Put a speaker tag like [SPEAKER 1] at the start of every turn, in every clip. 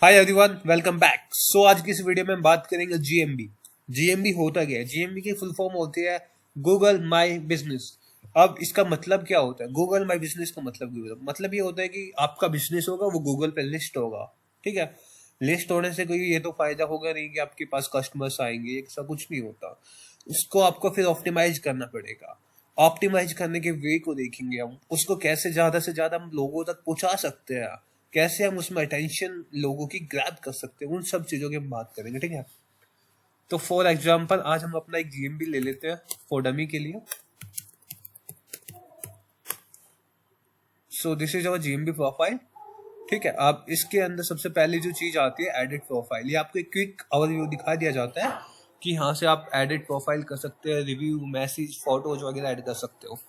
[SPEAKER 1] हाय everyone, welcome back. So आज की इस वीडियो में हम बात करेंगे जीएमबी। जीएमबी होता क्या है? जीएमबी की फुल फॉर्म होती है गूगल माई बिजनेस। अब इसका मतलब क्या होता है? गूगल माई बिजनेस का मतलब ये होता है कि आपका बिजनेस होगा वो गूगल पे लिस्ट होगा। ठीक है, लिस्ट होने से कोई ये तो फायदा होगा नहीं कि आपके पास कस्टमर्स आएंगे, ऐसा कुछ नहीं होता। उसको आपको फिर ऑप्टिमाइज करना पड़ेगा। ऑप्टिमाइज करने के वे को देखेंगे हम, उसको कैसे ज्यादा से ज्यादा हम लोगों तक पहुंचा सकते हैं, कैसे हम उसमें अटेंशन लोगों की ग्रैब कर सकते हैं, उन सब चीजों की हम बात करेंगे। ठीक है, तो फॉर एग्जाम्पल आज हम अपना एक जीएमबी ले लेते हैं फॉर डमी के लिए। So this is our GMB profile. ठीक है, आप इसके अंदर सबसे पहले जो चीज आती है एडिट प्रोफाइल। ये आपको एक क्विक ओवरव्यू दिखा दिया जाता है कि यहाँ से आप एडिट प्रोफाइल कर सकते हैं, रिव्यू, मैसेज, फोटोज वगैरह ऐड कर सकते हो।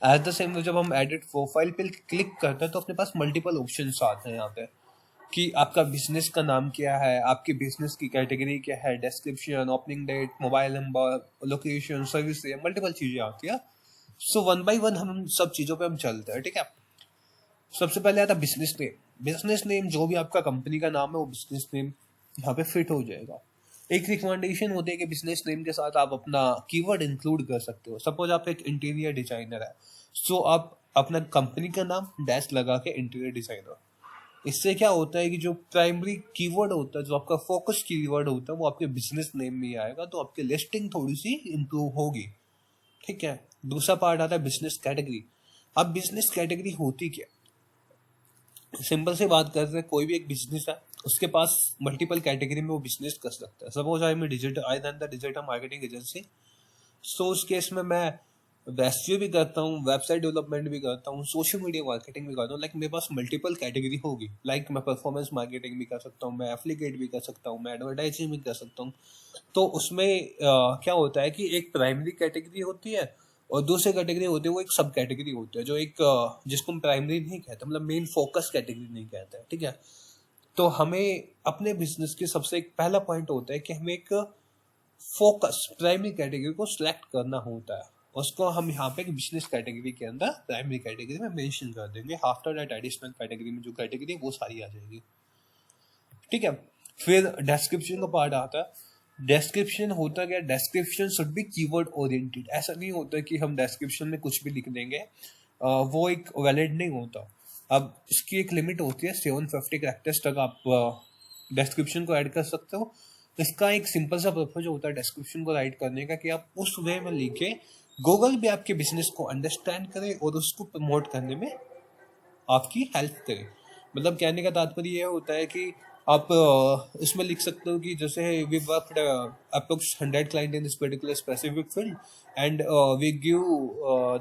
[SPEAKER 1] एट द सेम जब हम एडिट प्रोफाइल पे क्लिक करते हैं तो अपने पास मल्टीपल ऑप्शंस आते हैं यहाँ पे कि आपका बिजनेस का नाम क्या है, आपकी बिजनेस की कैटेगरी क्या है, description, opening date, mobile number, location, service, multiple चीजें आती है। सो वन बाय वन हम सब चीजों पे हम चलते हैं। ठीक है, सबसे पहले आता है बिजनेस नेम। बिजनेस नेम जो भी आपका कंपनी का नाम है वो बिजनेस नेम यहाँ पे फिट हो जाएगा। एक रिकमेंडेशन होती है कि बिजनेस नेम के साथ आप अपना कीवर्ड इंक्लूड कर सकते हो। सपोज आप एक इंटीरियर डिजाइनर है, सो आप अपना कंपनी का नाम डैश लगा के इंटीरियर डिजाइनर। इससे क्या होता है कि जो प्राइमरी कीवर्ड होता है, जो आपका फोकस कीवर्ड होता है, वो आपके बिजनेस नेम में ही आएगा, तो आपकी लिस्टिंग थोड़ी सी इंप्रूव होगी। ठीक है, दूसरा पार्ट आता है बिजनेस कैटेगरी। अब बिजनेस कैटेगरी होती क्या? सिंपल से बात करते हैं, कोई भी एक बिजनेस है, उसके पास मल्टीपल कैटेगरी में वो बिजनेस कर सकता है। सपोज आई मैं डिजिटल मार्केटिंग एजेंसी। सो उस केस में मैं वेस्ट्यू भी करता हूँ, वेबसाइट डेवलपमेंट भी करता हूँ, सोशल मीडिया मार्केटिंग भी करता हूँ। लाइक मेरे पास मल्टीपल कैटेगरी होगी। लाइक मैं परफॉर्मेंस मार्केटिंग भी कर सकता हूँ, मैं एफिलिएट भी कर सकता हूँ, मैं एडवर्टाइजिंग भी कर सकता हूँ। तो उसमें क्या होता है कि एक प्राइमरी कैटेगरी होती है और दूसरी कैटेगरी होती है वो एक सब कैटेगरी होती है, जो एक जिसको हम प्राइमरी नहीं कहते, मतलब मेन फोकस कैटेगरी नहीं कहते हैं। ठीक है, तो हमें अपने बिजनेस के सबसे एक पहला पॉइंट होता है कि हमें एक फोकस प्राइमरी कैटेगरी को सिलेक्ट करना होता है। उसको हम यहाँ पे बिजनेस कैटेगरी के अंदर प्राइमरी कैटेगरी में मेंशन कर देंगे। आफ्टर दैट एडिशनल कैटेगरी में जो कैटेगरी है वो सारी आ जाएगी। ठीक है, फिर डिस्क्रिप्शन का पार्ट आता है। डिस्क्रिप्शन होता क्या? Description should be keyword oriented. ऐसा नहीं होता कि हम डिस्क्रिप्शन में कुछ भी लिख देंगे, वो एक वैलिड नहीं होता। अब इसकी एक लिमिट होती है, 750 कैरेक्टर्स तक आप डिस्क्रिप्शन को ऐड कर सकते हो। इसका एक सिंपल सा पर्पज होता है डिस्क्रिप्शन को राइट करने का कि आप उस वे में लिखे गूगल भी आपके बिजनेस को अंडरस्टैंड करे और उसको प्रमोट करने में आपकी हेल्प करे। मतलब कहने का तात्पर्य यह होता है कि आप इसमें लिख सकते हो कि जैसे we worked approx 100 client in this particular specific field and we give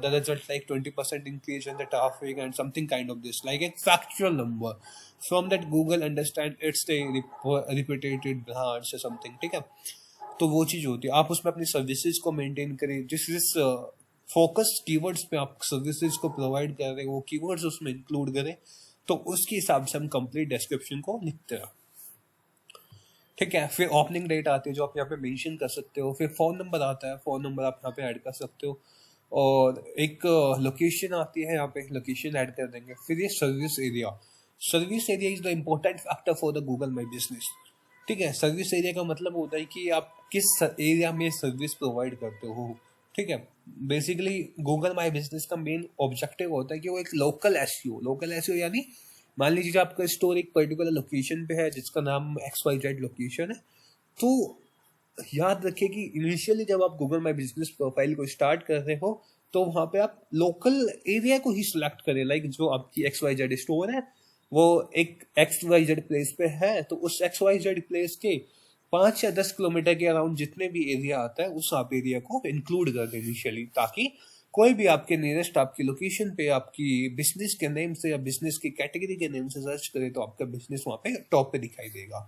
[SPEAKER 1] the result like 20% increase in the traffic and something kind of this, like एक factual number from that Google understand it's repeated brands या something. ठीक है, तो वो चीज होती है। आप उसमें अपनी सर्विसेज को मेंटेन करें, जिस फोकस कीवर्ड्स पे आप सर्विसेज को प्रोवाइड कर रहे हैं वो कीवर्ड्स उसमें इंक्लूड करें, तो उसके हिसाब से हम कंप्लीट डिस्क्रिप्शन को लिखते हैं। ठीक है, फिर ओपनिंग डेट आती है जो आप यहाँ पे मेंशन कर सकते हो। फिर फोन नंबर आता है, फोन नंबर आप यहाँ पे ऐड कर सकते हो। और एक लोकेशन आती है, यहाँ पे लोकेशन ऐड कर देंगे। फिर ये service area. Service area is the important factor for the Google my business. ठीक है, सर्विस एरिया का मतलब होता है कि आप किस एरिया में सर्विस प्रोवाइड करते हो। ठीक है, बेसिकली गूगल माई बिजनेस का मेन ऑब्जेक्टिव होता है कि वो एक लोकल एसईओ। लोकल एसईओ यानी मान लीजिए आपका स्टोर एक पर्टिकुलर लोकेशन पे है जिसका नाम XYZ लोकेशन है, तो याद रखिए कि इनिशियली जब आप गूगल माई बिजनेस प्रोफाइल को स्टार्ट कर रहे हो तो वहां पे आप लोकल एरिया को ही सिलेक्ट करें। लाइक जो आपकी XYZ स्टोर है वो एक XYZ प्लेस पे है, तो उस XYZ प्लेस के 5 या 10 किलोमीटर के अराउंड जितने भी एरिया आता है उस आप एरिया को इंक्लूड कर दें इनिशियली, ताकि कोई भी आपके नियरेस्ट आपकी लोकेशन पे आपकी बिजनेस के नेम से या बिजनेस की कैटेगरी के नेम से सर्च करे तो आपका बिजनेस वहां पे टॉप पे दिखाई देगा।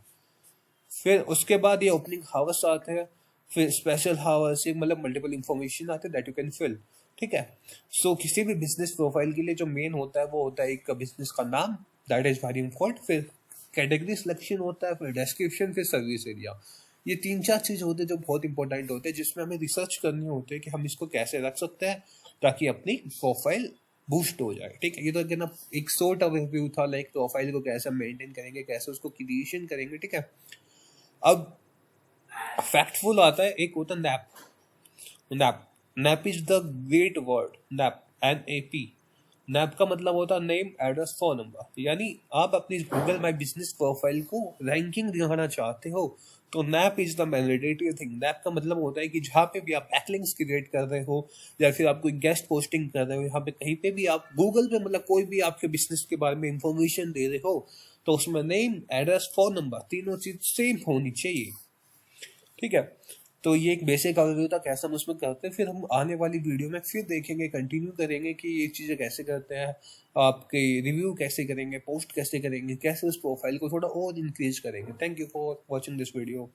[SPEAKER 1] फिर उसके बाद ये ओपनिंग हावर्स आते हैं, फिर स्पेशल हावर्स, ये मतलब मल्टीपल इंफॉर्मेशन आते हैं दैट यू कैन फिल। ठीक है, सो किसी भी बिजनेस प्रोफाइल के लिए जो मेन होता है वो होता है एक बिजनेस का नाम, दैट इज वेरी इंपॉर्टेंट। फिर कैटेगरी सिलेक्शन होता है, फिर डिस्क्रिप्शन, फिर सर्विस एरिया। ये 3-4 चीज होते हैं जो बहुत इंपॉर्टेंट होते हैं, जिसमें हमें रिसर्च करनी होती है कि हम इसको कैसे रख सकते हैं ताकि अपनी प्रोफाइल बूस्ट हो जाए। ठीक है, ये तो क्या ना एक सॉर्ट ऑफ रिव्यू था, लाइक प्रोफाइल को कैसे मेंटेन करेंगे, कैसे उसको क्रिएशन करेंगे। ठीक है, अब फैक्टफुल आता है, एक होता है nap. Nap nap is the great word. Nap, NAP। Nap का मतलब होता है नेम, एड्रेस, फोन नंबर। यानी आप अपनी गूगल माई बिजनेस प्रोफाइल को रैंकिंग दिखाना चाहते हो तो nap is the mandatory thing. Nap का मतलब होता है कि जहाँ पे भी आप बैकलिंक्स क्रिएट कर रहे हो या फिर आप कोई गेस्ट पोस्टिंग कर रहे हो, यहाँ पे कहीं पे भी आप गूगल पे मतलब कोई भी आपके बिजनेस के बारे में इंफॉर्मेशन दे रहे हो तो उसमें नेम, एड्रेस, फोन नंबर तीनों चीज सेम होनी चाहिए। ठीक है, तो ये एक बेसिक ओवरव्यू था कैसे हम उसमें करते हैं। फिर हम आने वाली वीडियो में फिर देखेंगे, कंटिन्यू करेंगे कि ये चीज़ें कैसे करते हैं, आपके रिव्यू कैसे करेंगे, पोस्ट कैसे करेंगे, कैसे उस प्रोफाइल को थोड़ा और इंक्रीज करेंगे। Thank you for watching this video.